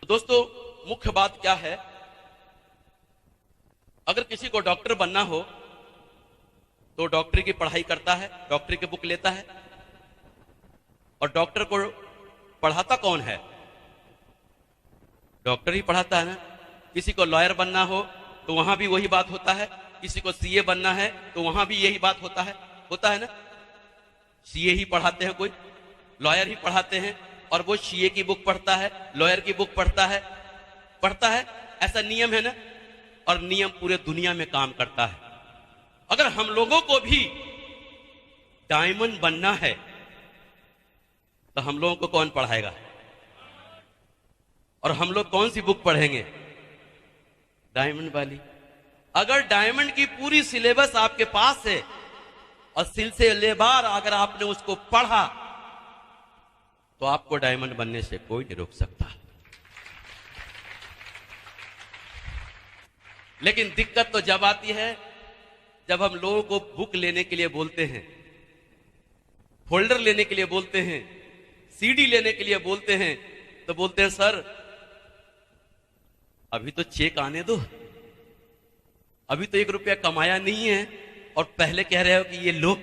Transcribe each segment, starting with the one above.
दोस्तों, मुख्य बात क्या है, अगर किसी को डॉक्टर बनना हो तो डॉक्टरी की पढ़ाई करता है, डॉक्टरी की बुक लेता है। और डॉक्टर को पढ़ाता कौन है? डॉक्टर ही पढ़ाता है ना। किसी को लॉयर बनना हो तो वहां भी वही बात होता है, किसी को सीए बनना है तो वहां भी यही बात होता है ना। सीए ही पढ़ाते हैं, कोई लॉयर ही पढ़ाते हैं, और वो सीए की बुक पढ़ता है, लॉयर की बुक पढ़ता है। ऐसा नियम है ना, और नियम पूरे दुनिया में काम करता है। अगर हम लोगों को भी डायमंड बनना है तो हम लोगों को कौन पढ़ाएगा? और हम लोग कौन सी बुक पढ़ेंगे? डायमंड वाली। अगर डायमंड की पूरी सिलेबस आपके पास है और सिलसिलेवार अगर आपने उसको पढ़ा तो आपको डायमंड बनने से कोई नहीं रोक सकता। लेकिन दिक्कत तो जब आती है जब हम लोगों को बुक लेने के लिए बोलते हैं, फोल्डर लेने के लिए बोलते हैं, सीडी लेने के लिए बोलते हैं, तो बोलते हैं सर अभी तो चेक आने दो, अभी तो 1 रुपया कमाया नहीं है और पहले कह रहे हो कि ये लो।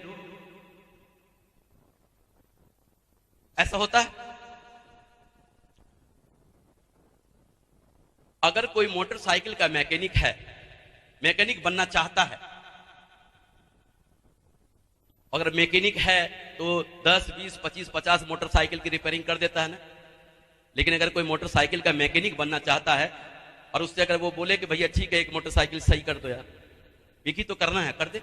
ऐसा होता है। अगर कोई मोटरसाइकिल का मैकेनिक है, मैकेनिक बनना चाहता है, अगर मैकेनिक है तो 10, 20, 25, 50 मोटरसाइकिल की रिपेयरिंग कर देता है ना। लेकिन अगर कोई मोटरसाइकिल का मैकेनिक बनना चाहता है और उससे अगर वो बोले कि भैया ठीक है एक मोटरसाइकिल सही कर दो यार, एक ही तो करना है, कर दे,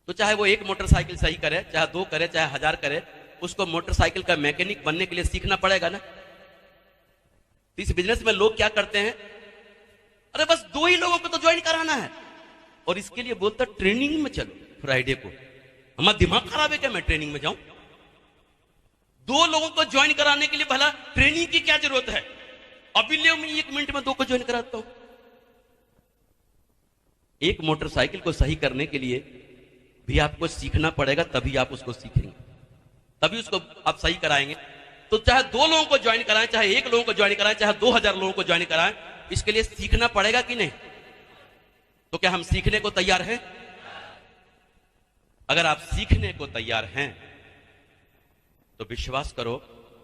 तो चाहे वो एक मोटरसाइकिल सही करे, चाहे 2 करे, चाहे 1000 करे, उसको मोटरसाइकिल का मैकेनिक बनने के लिए सीखना पड़ेगा ना। इस बिजनेस में लोग क्या करते हैं, अरे बस 2 ही लोगों को तो ज्वाइन कराना है और इसके लिए बोलता ट्रेनिंग में चलो फ्राइडे को। हमारा दिमाग खराब है क्या मैं ट्रेनिंग में जाऊं? 2 लोगों को ज्वाइन कराने के लिए भला ट्रेनिंग की क्या जरूरत है? अभी ले मैं 1 मिनट में 2 को ज्वाइन कराता हूं। एक मोटरसाइकिल को सही करने के लिए भी आपको सीखना पड़ेगा, तभी आप उसको सीखेंगे, तभी उसको आप सही कराएंगे। तो चाहे 2 लोगों को ज्वाइन कराएं, चाहे 1 लोगों को ज्वाइन कराएं, चाहे 2000 लोगों को ज्वाइन कराएं, इसके लिए सीखना पड़ेगा कि नहीं? तो क्या हम सीखने को तैयार हैं? अगर आप सीखने को तैयार हैं तो विश्वास करो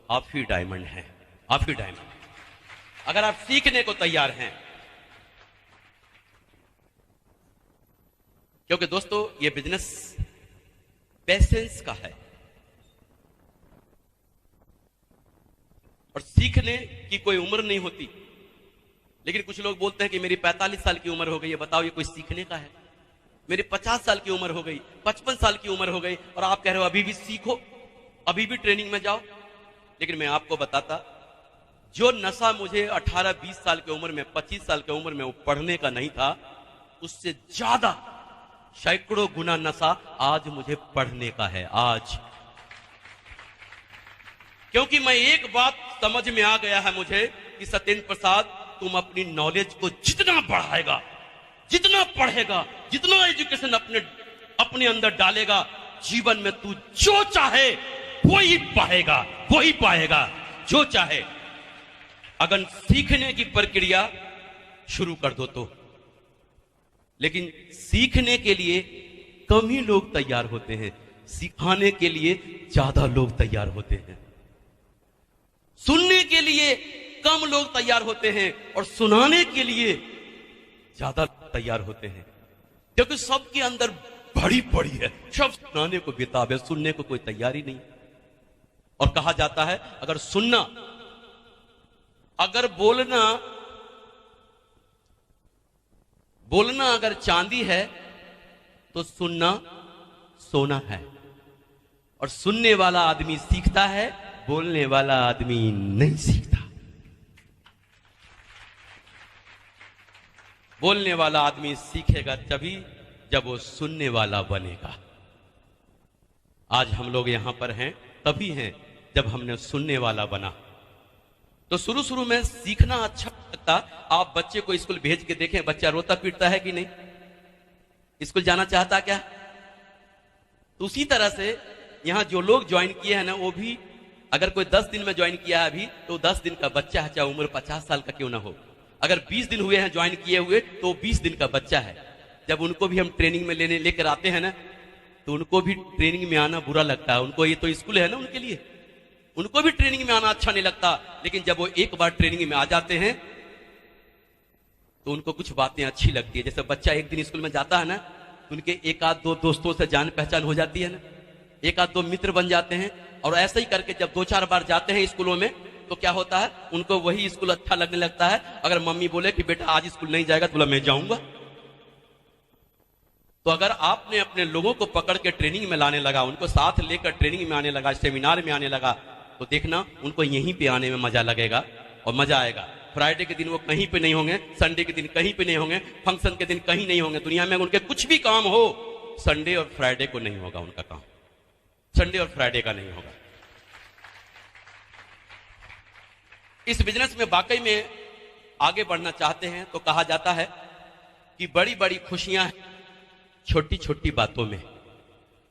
आप ही डायमंड हैं, आप ही डायमंड। अगर आप सीखने को तैयार हैं, क्योंकि दोस्तों ये बिजनेस पेशेंस का है और सीखने की कोई उम्र नहीं होती। लेकिन कुछ लोग बोलते हैं कि मेरी 45 साल की उम्र हो गई है, बताओ ये कोई सीखने का है? मेरी 50 साल की उम्र हो गई, 55 साल की उम्र हो गई और आप कह रहे हो अभी भी सीखो, अभी भी ट्रेनिंग में जाओ। लेकिन मैं आपको बताता, जो नशा मुझे 18-20 साल की उम्र में, 25 साल की उम्र में वो पढ़ने का नहीं था, उससे ज्यादा सैकड़ों गुना नशा आज मुझे पढ़ने का है। आज क्योंकि मैं एक बात समझ में आ गया है मुझे कि सत्येंद्र प्रसाद, तुम अपनी नॉलेज को जितना बढ़ाएगा, जितना पढ़ेगा, जितना एजुकेशन अपने अंदर डालेगा, जीवन में तू जो चाहे वही पाएगा, वही पाएगा जो चाहे। अगर सीखने की प्रक्रिया शुरू कर दो तो। लेकिन सीखने के लिए कम ही लोग तैयार होते हैं, सिखाने के लिए ज्यादा लोग तैयार होते हैं। सुनने के लिए कम लोग तैयार होते हैं और सुनाने के लिए ज्यादा तैयार होते हैं, क्योंकि सबके अंदर भरी पड़ी है, सब सुनाने को बेताब है, सुनने को कोई तैयारी नहीं। और कहा जाता है अगर सुनना, अगर बोलना अगर चांदी है तो सुनना सोना है। और सुनने वाला आदमी सीखता है, बोलने वाला आदमी नहीं सीखता। बोलने वाला आदमी सीखेगा तभी जब वो सुनने वाला बनेगा। आज हम लोग यहां पर हैं तभी हैं जब हमने सुनने वाला बना। तो शुरू शुरू में सीखना अच्छा लगता। आप बच्चे को स्कूल भेज के देखें, बच्चा रोता पीटता है कि नहीं? स्कूल जाना चाहता क्या? तो उसी तरह से यहां जो लोग ज्वाइन किए हैं ना, वो भी अगर कोई 10 दिन में ज्वाइन किया है अभी, तो 10 दिन का बच्चा है, चाहे उम्र 50 साल का क्यों ना हो। अगर 20 दिन हुए हैं ज्वाइन किए हुए, तो 20 दिन का बच्चा है। जब उनको भी हम ट्रेनिंग में लेकर आते हैं ना, तो उनको भी ट्रेनिंग में आना बुरा लगता है। उनको ये तो स्कूल है ना उनके लिए, उनको भी ट्रेनिंग में आना अच्छा नहीं लगता। लेकिन जब वो एक बार ट्रेनिंग में आ जाते हैं तो उनको कुछ बातें अच्छी लगती है। जैसे बच्चा एक दिन स्कूल में जाता है ना, तो उनके एक आध दो दोस्तों से जान पहचान हो जाती है ना, एक आध दो मित्र बन जाते हैं। और ऐसे ही करके जब 2-4 बार जाते हैं स्कूलों में, तो क्या होता है, उनको वही स्कूल अच्छा लगने लगता है। अगर मम्मी बोले कि बेटा आज स्कूल नहीं जाएगा, तो बोला मैं जाऊंगा। तो अगर आपने अपने लोगों को पकड़ के ट्रेनिंग में लाने लगा, उनको साथ लेकर ट्रेनिंग में आने लगा, सेमिनार में आने लगा, तो देखना उनको यहीं पे आने में मजा लगेगा और मजा आएगा। फ्राइडे के दिन वो कहीं पे नहीं होंगे, संडे के दिन कहीं पे नहीं होंगे, फंक्शन के दिन कहीं नहीं होंगे। दुनिया में उनके कुछ भी काम हो, संडे और फ्राइडे को नहीं होगा उनका काम, संडे और फ्राइडे का नहीं होगा। इस बिजनेस में वाकई में आगे बढ़ना चाहते हैं तो कहा जाता है कि बड़ी बड़ी खुशियां हैं छोटी छोटी बातों में।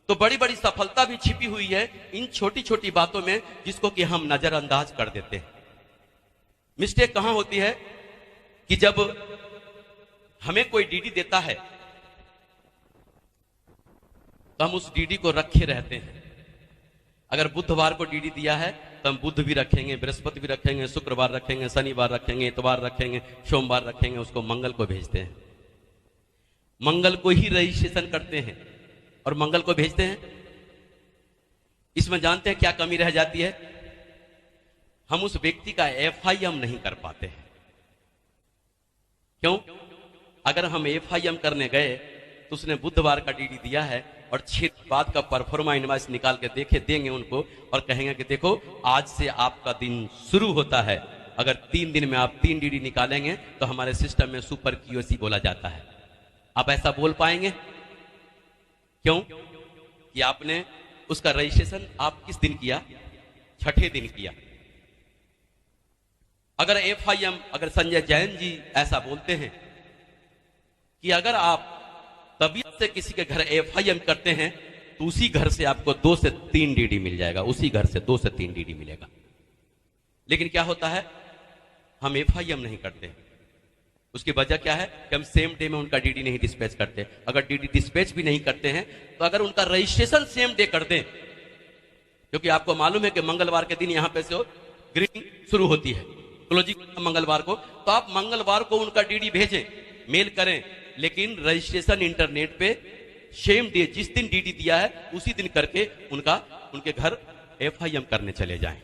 तो बड़ी बड़ी सफलता भी छिपी हुई है इन छोटी छोटी बातों में, जिसको कि हम नजरअंदाज कर देते हैं। मिस्टेक कहां होती है कि जब हमें कोई डीडी देता है तो हम उस डीडी को रखे रहते हैं। अगर बुधवार को डीडी दिया है तो हम बुध भी रखेंगे, बृहस्पति भी रखेंगे, शुक्रवार रखेंगे, शनिवार रखेंगे, इतवार रखेंगे, सोमवार रखेंगे, उसको मंगल को भेजते हैं। मंगल को ही रजिस्ट्रेशन करते हैं और मंगल को भेजते हैं। इसमें जानते हैं क्या कमी रह जाती है, हम उस व्यक्ति का एफआईएम नहीं कर पाते हैं। क्यों? अगर हम एफआईएम करने गए तो उसने बुधवार का डीडी दिया है और 6 बाद का परफॉर्मा इनवॉइस निकाल के देंगे उनको और कहेंगे कि देखो आज से आपका दिन शुरू होता है। अगर 3 दिन में आप 3 डीडी निकालेंगे तो हमारे सिस्टम में सुपर क्यूएसी बोला जाता है। आप ऐसा बोल पाएंगे? क्यों? कि आपने उसका रजिस्ट्रेशन आप किस दिन किया? छठे दिन किया। अगर एफआईएम, अगर संजय जैन जी ऐसा बोलते हैं कि अगर आप तबीयत से किसी के घर एफआईएम करते हैं तो उसी घर से आपको 2 से 3 डीडी मिल जाएगा, उसी घर से 2 से 3 डीडी मिलेगा। लेकिन क्या होता है, हम एफआईएम नहीं करते। उसकी वजह क्या है कि हम सेम डे में उनका डीडी नहीं डिस्पैच करते। अगर डीडी डिस्पैच भी नहीं करते हैं तो अगर उनका रजिस्ट्रेशन सेम डे कर दें, क्योंकि आपको मालूम है कि मंगलवार के दिन यहां पे से ग्रीनिंग शुरू होती है क्लोजिंग मंगलवार को, तो आप मंगलवार को उनका डीडी भेजें, मेल करें, लेकिन रजिस्ट्रेशन इंटरनेट पे सेम डे जिस दिन डीडी दिया है उसी दिन करके उनके घर एफआईएम करने चले जाएं।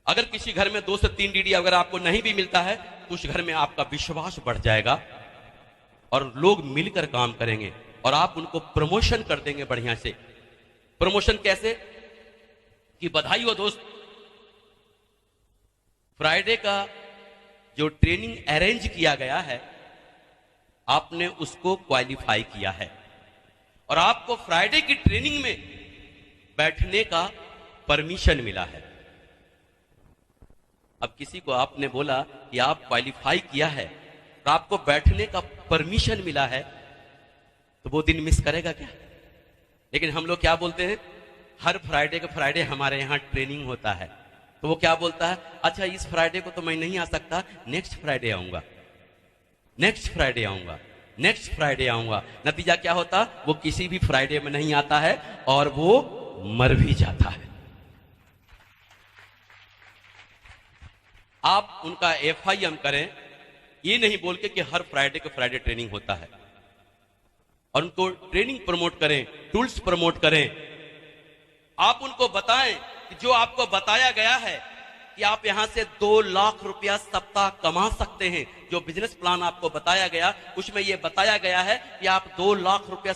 अगर किसी घर में 2 से 3 डीडी अगर आपको नहीं भी मिलता है तो उस घर में आपका विश्वास बढ़ जाएगा और लोग मिलकर काम करेंगे और आप उनको प्रमोशन कर देंगे बढ़िया से। प्रमोशन कैसे? कि बधाई हो दोस्त, फ्राइडे का जो ट्रेनिंग अरेंज किया गया है आपने उसको क्वालिफाई किया है और आपको फ्राइडे की ट्रेनिंग में बैठने का परमिशन मिला है। अब किसी को आपने बोला कि आप क्वालिफाई किया है और आपको बैठने का परमिशन मिला है, तो वो दिन मिस करेगा क्या? लेकिन हम लोग क्या बोलते हैं, हर फ्राइडे के फ्राइडे हमारे यहां ट्रेनिंग होता है, तो वो क्या बोलता है, अच्छा इस फ्राइडे को तो मैं नहीं आ सकता, नेक्स्ट फ्राइडे आऊंगा, नेक्स्ट फ्राइडे आऊंगा, नेक्स्ट फ्राइडे आऊंगा। नतीजा क्या होता, वो किसी भी फ्राइडे में नहीं आता है और वो मर भी जाता है। आप उनका एफआईएम करें, ये नहीं बोल के कि हर फ्राइडे को फ्राइडे ट्रेनिंग होता है, और उनको ट्रेनिंग प्रमोट करें, टूल्स प्रमोट करें। आप उनको बताएं कि जो आपको बताया गया है कि आप यहां से 2 लाख रुपया सप्ताह कमा सकते हैं। जो बिजनेस प्लान आपको बताया गया उसमें यह बताया गया है कि आप 2 लाख रुपया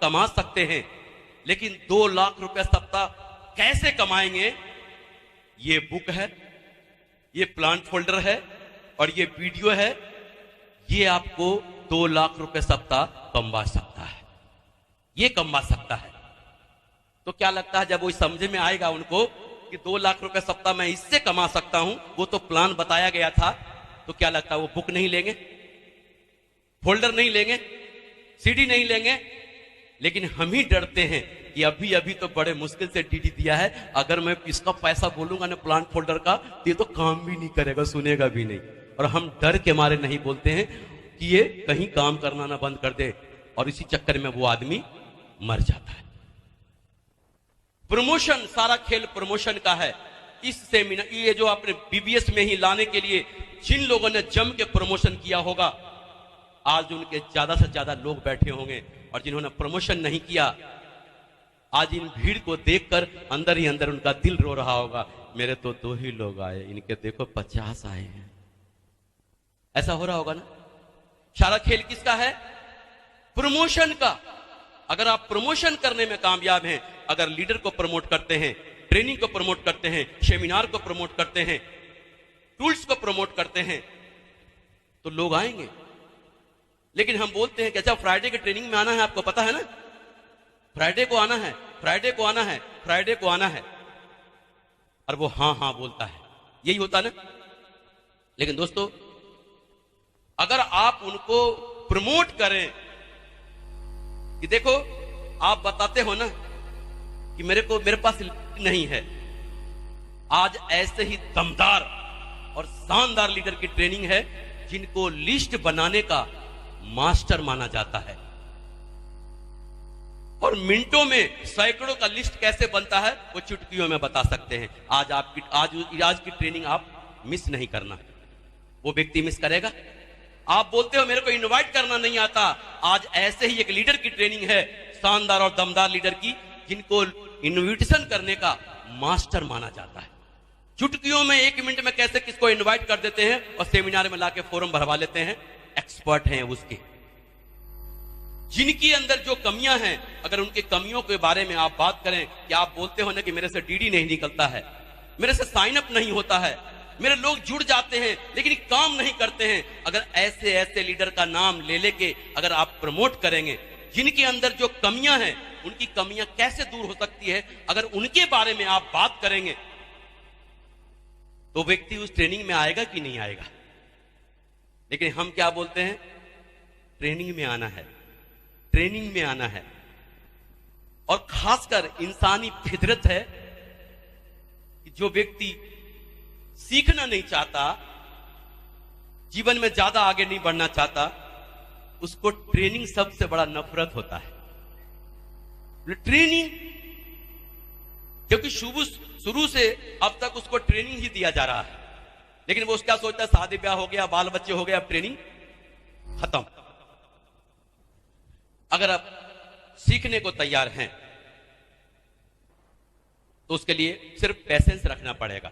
कमा सकते हैं, लेकिन 2 लाख रुपया सप्ताह कैसे कमाएंगे? ये बुक है, ये प्लान फोल्डर है और ये वीडियो है, ये आपको 2 लाख रुपए सप्ताह कमा सकता है, ये कमा सकता है। तो क्या लगता है जब वो समझ में आएगा उनको कि 2 लाख रुपए सप्ताह मैं इससे कमा सकता हूं, वो तो प्लान बताया गया था, तो क्या लगता है वो बुक नहीं लेंगे, फोल्डर नहीं लेंगे, सीडी नहीं लेंगे? लेकिन हम ही डरते हैं कि अभी अभी तो बड़े मुश्किल से डीडी दिया है, अगर मैं इसका पैसा बोलूंगा ना प्लांट फोल्डर का तो ये तो काम भी नहीं करेगा, सुनेगा भी नहीं। और हम डर के मारे नहीं बोलते हैं कि ये कहीं काम करना ना बंद कर दे, और इसी चक्कर में वो आदमी मर जाता है। प्रमोशन, सारा खेल प्रमोशन का है। इस सेमिनार, ये जो आपने बीबीएस में ही लाने के लिए जिन लोगों ने जम के प्रमोशन किया होगा, आज उनके ज्यादा से ज्यादा लोग बैठे होंगे, और जिन्होंने प्रमोशन नहीं किया, आज इन भीड़ को देखकर अंदर ही अंदर उनका दिल रो रहा होगा, मेरे तो 2 ही लोग आए, इनके देखो 50 आए हैं। ऐसा हो रहा होगा ना। सारा खेल किसका है? प्रमोशन का। अगर आप प्रमोशन करने में कामयाब हैं, अगर लीडर को प्रमोट करते हैं, ट्रेनिंग को प्रमोट करते हैं, सेमिनार को प्रमोट करते हैं, टूल्स को प्रमोट करते हैं, तो लोग आएंगे। लेकिन हम बोलते हैं कि अच्छा फ्राइडे के ट्रेनिंग में आना है, आपको पता है ना, फ्राइडे को आना है, फ्राइडे को आना है, फ्राइडे को आना है, और वो हाँ हाँ बोलता है। यही होता ना। लेकिन दोस्तों, अगर आप उनको प्रमोट करें कि देखो, आप बताते हो ना कि मेरे पास नहीं है, आज ऐसे ही दमदार और शानदार लीडर की ट्रेनिंग है जिनको लिस्ट बनाने का मास्टर माना जाता है, और मिनटों में सैकड़ों का लिस्ट कैसे बनता है वो चुटकियों में बता सकते हैं। आज की ट्रेनिंग आप मिस नहीं करना। वो व्यक्ति मिस करेगा। आप बोलते हो मेरे को इनवाइट करना नहीं आता, आज ऐसे ही एक लीडर की ट्रेनिंग है, शानदार और दमदार लीडर की, जिनको इनविटेशन करने का मास्टर माना जाता है। चुटकियों में 1 मिनट में कैसे किसको इनवाइट कर देते हैं और सेमिनार में लाके फॉर्म भरवा लेते हैं। एक्सपर्ट हैं उसके। जिनकी अंदर जो कमियां हैं, अगर उनकी कमियों के बारे में आप बात करें कि आप बोलते हो ना कि मेरे से डीडी नहीं निकलता है, मेरे से साइन अप नहीं होता है, मेरे लोग जुड़ जाते हैं लेकिन काम नहीं करते हैं, अगर ऐसे ऐसे लीडर का नाम ले लेके अगर आप प्रमोट करेंगे, जिनके अंदर जो कमियां हैं, उनकी कमियां कैसे दूर हो सकती है, अगर उनके बारे में आप बात करेंगे, तो व्यक्ति उस ट्रेनिंग में आएगा कि नहीं आएगा। लेकिन हम क्या बोलते हैं? ट्रेनिंग में आना है, ट्रेनिंग में आना है। और खासकर इंसानी फितरत है कि जो व्यक्ति सीखना नहीं चाहता, जीवन में ज्यादा आगे नहीं बढ़ना चाहता, उसको ट्रेनिंग सबसे बड़ा नफरत होता है। ट्रेनिंग, क्योंकि शुरू से अब तक उसको ट्रेनिंग ही दिया जा रहा है। लेकिन वो क्या सोचता है, शादी ब्याह हो गया, बाल बच्चे हो गए, अब ट्रेनिंग खत्म। अगर आप सीखने को तैयार हैं तो उसके लिए सिर्फ पैसेंस रखना पड़ेगा।